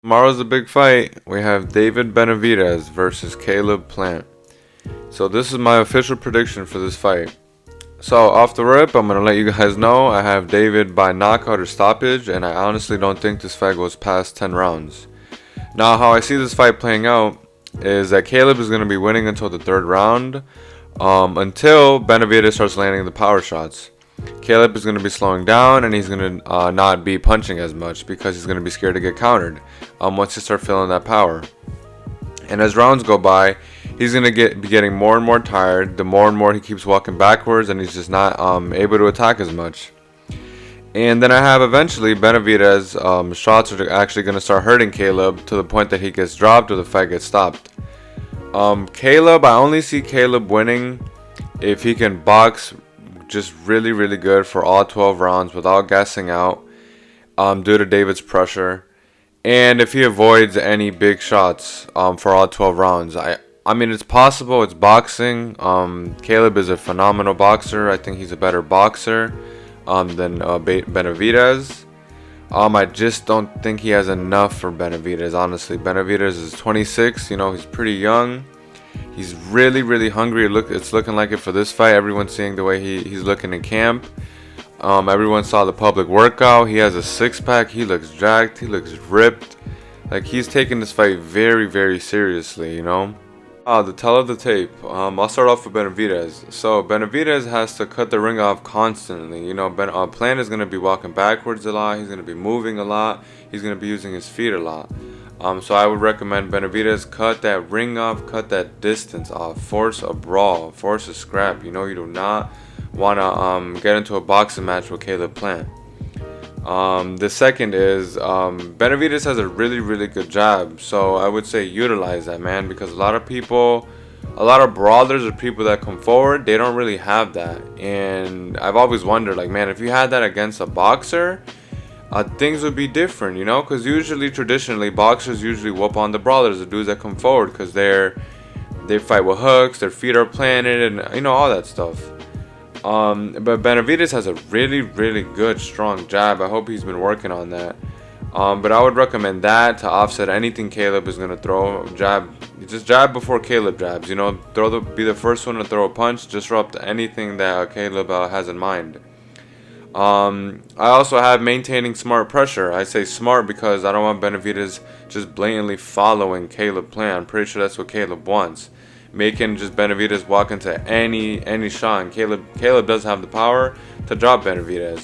Tomorrow's the big fight. We have David Benavidez versus Caleb Plant. So this is my official prediction for this fight. So off the rip, I'm going to let you guys know I have David by knockout or stoppage, and I honestly don't think this fight goes past 10 rounds. Now, how I see this fight playing out is that Caleb is going to be winning until the third round, until Benavidez starts landing the power shots. Caleb is going to be slowing down, and he's going to not be punching as much because he's going to be scared to get countered once he starts feeling that power. And as rounds go by, he's going to be getting more and more tired the more and more he keeps walking backwards, and he's just not able to attack as much. And then I have eventually Benavidez shots are actually going to start hurting Caleb to the point that he gets dropped or the fight gets stopped. Caleb, I only see Caleb winning if he can box just really, really good for all 12 rounds without gassing out due to David's pressure. And if he avoids any big shots for all 12 rounds. I mean, it's possible. It's boxing. Caleb is a phenomenal boxer. I think he's a better boxer than Benavidez. I just don't think he has enough for Benavidez, honestly. Benavidez is 26. He's pretty young. He's really, really hungry. It's looking like it for this fight. Everyone's seeing the way he's looking in camp. Everyone saw the public workout. He has a six-pack. He looks jacked. He looks ripped. Like, he's taking this fight very, very seriously, the tell of the tape. I'll start off with Benavidez. So Benavidez has to cut the ring off constantly. Plant is going to be walking backwards a lot. He's going to be moving a lot. He's going to be using his feet a lot. So I would recommend Benavidez cut that ring off, cut that distance off, force a brawl, force a scrap. You do not want to get into a boxing match with Caleb Plant. The second is Benavidez has a really, really good jab, so I would say utilize that, man, because a lot of brawlers or people that come forward, they don't really have that. And I've always wondered, like, man, if you had that against a boxer, things would be different, because traditionally, boxers usually whoop on the brawlers, the dudes that come forward, because they fight with hooks, their feet are planted, and all that stuff. But Benavidez has a really, really good, strong jab. I hope he's been working on that. But I would recommend that to offset anything Caleb is going to throw. Just jab before Caleb jabs. Be the first one to throw a punch, disrupt anything that Caleb has in mind. I also have maintaining smart pressure. I say smart because I don't want Benavidez just blatantly following Caleb Plant. I'm pretty sure that's what Caleb wants. Making just Benavidez walk into any shot. And Caleb does have the power to drop Benavidez.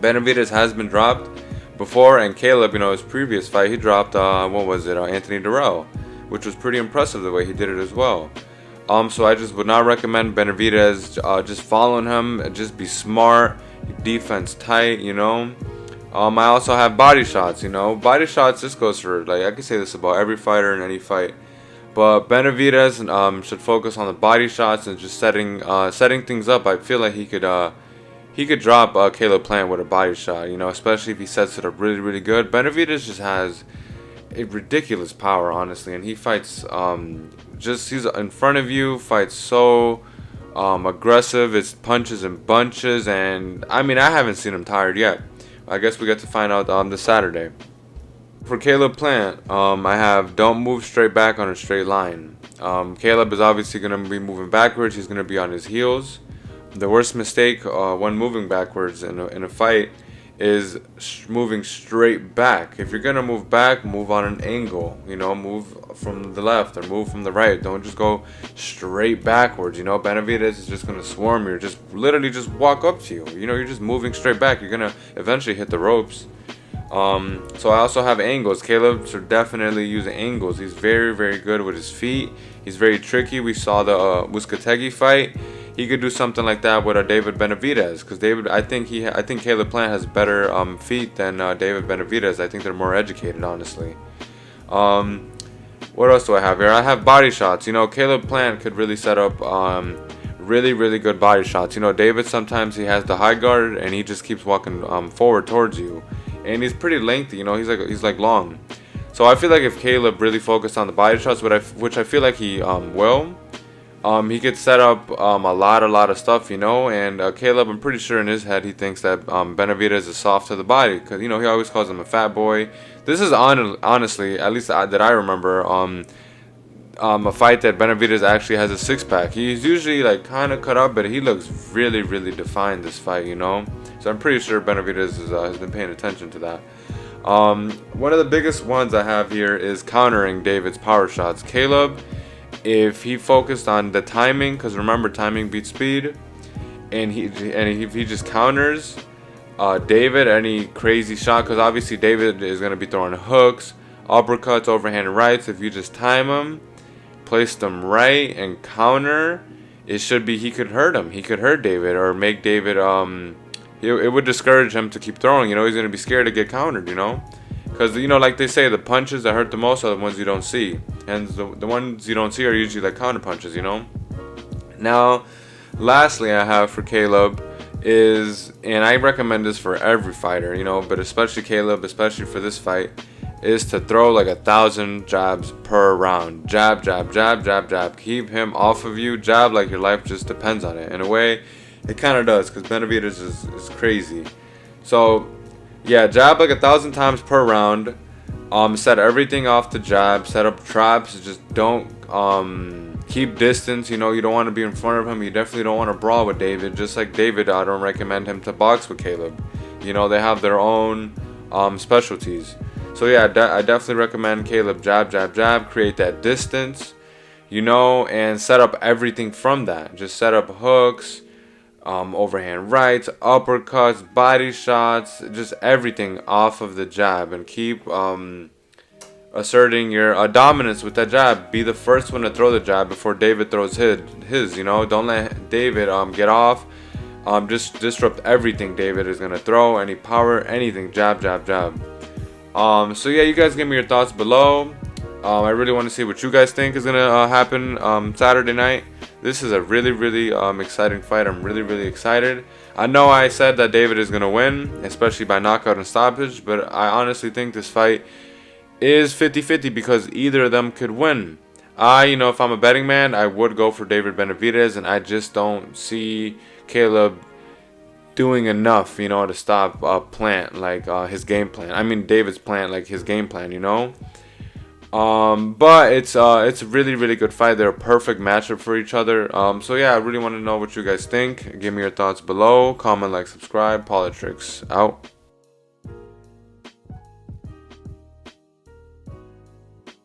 Benavidez has been dropped before, and Caleb, his previous fight, he dropped Anthony Durrell, which was pretty impressive the way he did it as well. So I just would not recommend Benavidez just following him. Just be smart, defense tight. I also have body shots. Body shots. This goes for, like, I can say this about every fighter in any fight. But Benavidez should focus on the body shots and just setting things up. I feel like he could drop Caleb Plant with a body shot, especially if he sets it up really, really good. Benavidez just has a ridiculous power, honestly, and he fights he's in front of you, fights so aggressive. It's punches and bunches, and I haven't seen him tired yet. I guess we get to find out this Saturday. For Caleb Plant, I have don't move straight back on a straight line. Caleb is obviously going to be moving backwards. He's going to be on his heels. The worst mistake when moving backwards in a fight is moving straight back. If you're going to move back, move on an angle. Move from the left or move from the right. Don't just go straight backwards. Benavidez is just going to swarm you. Just literally just walk up to you. You're just moving straight back. You're going to eventually hit the ropes. So I also have angles. Caleb should definitely use angles. He's very, very good with his feet. He's very tricky. We saw the Wuskategi fight. He could do something like that with David Benavidez, because I think Caleb Plant has better feet than David Benavidez. I think they're more educated, honestly. What else do I have here? I have body shots. Caleb Plant could really set up really, really good body shots. David, sometimes he has the high guard and he just keeps walking forward towards you. And he's pretty lengthy, he's like long. So I feel like if Caleb really focused on the body shots, which I feel like he will, He could set up a lot of stuff, you know. And Caleb, I'm pretty sure in his head he thinks that Benavidez is soft to the body because, you know, he always calls him a fat boy. This is honestly, at least that I remember, a fight that Benavidez actually has a six pack. He's usually like kind of cut up, but he looks really defined this fight, you know. So I'm pretty sure Benavidez has been paying attention to that. One of the biggest ones I have here is countering David's power shots. Caleb, if he focused on the timing, because remember timing beats speed, and if he just counters David any crazy shot, because obviously David is gonna be throwing hooks, uppercuts, overhand rights. If you just time him, place them right, and counter, it should be he could hurt him. He could hurt David or make David it would discourage him to keep throwing. You know, he's gonna be scared to get countered. You know. Because, you know, like they say, the punches that hurt the most are the ones you don't see. And the ones you don't see are usually like counter punches, you know? Now, lastly, I have for Caleb is, and I recommend this for every fighter, you know, but especially Caleb, especially for this fight, is to throw like 1,000 jabs per round. Jab, jab, jab, jab, jab. Keep him off of you. Jab like your life just depends on it. In a way, it kind of does, because Benavidez is crazy. So, yeah, jab like 1,000 times per round. Set everything off the jab. Set up traps. Just don't keep distance. You know, you don't want to be in front of him. You definitely don't want to brawl with David. Just like David, I don't recommend him to box with Caleb. You know, they have their own specialties. So yeah, I definitely recommend Caleb jab, jab, jab. Create that distance, you know, and set up everything from that. Just set up hooks, overhand rights, uppercuts, body shots, just everything off of the jab, and keep asserting your dominance with that jab. Be the first one to throw the jab before David throws his. You know, don't let David get off. Just disrupt everything David is gonna throw, any power, anything. Jab, jab, jab. So yeah, you guys give me your thoughts below. I really want to see what you guys think is gonna happen Saturday night. This is a really exciting fight. I'm really excited. I know I said that David is gonna win, especially by knockout and stoppage, but I honestly think this fight is 50-50 because either of them could win. You know, if I'm a betting man, I would go for David Benavidez, and I just don't see Caleb doing enough, you know, to stop Plant, like his game plan. I mean, David's plan, like his game plan, you know. But it's a really good fight. They're a perfect matchup for each other. So yeah, I really want to know what you guys think. Give me your thoughts below. Comment, like, subscribe. Politrix out.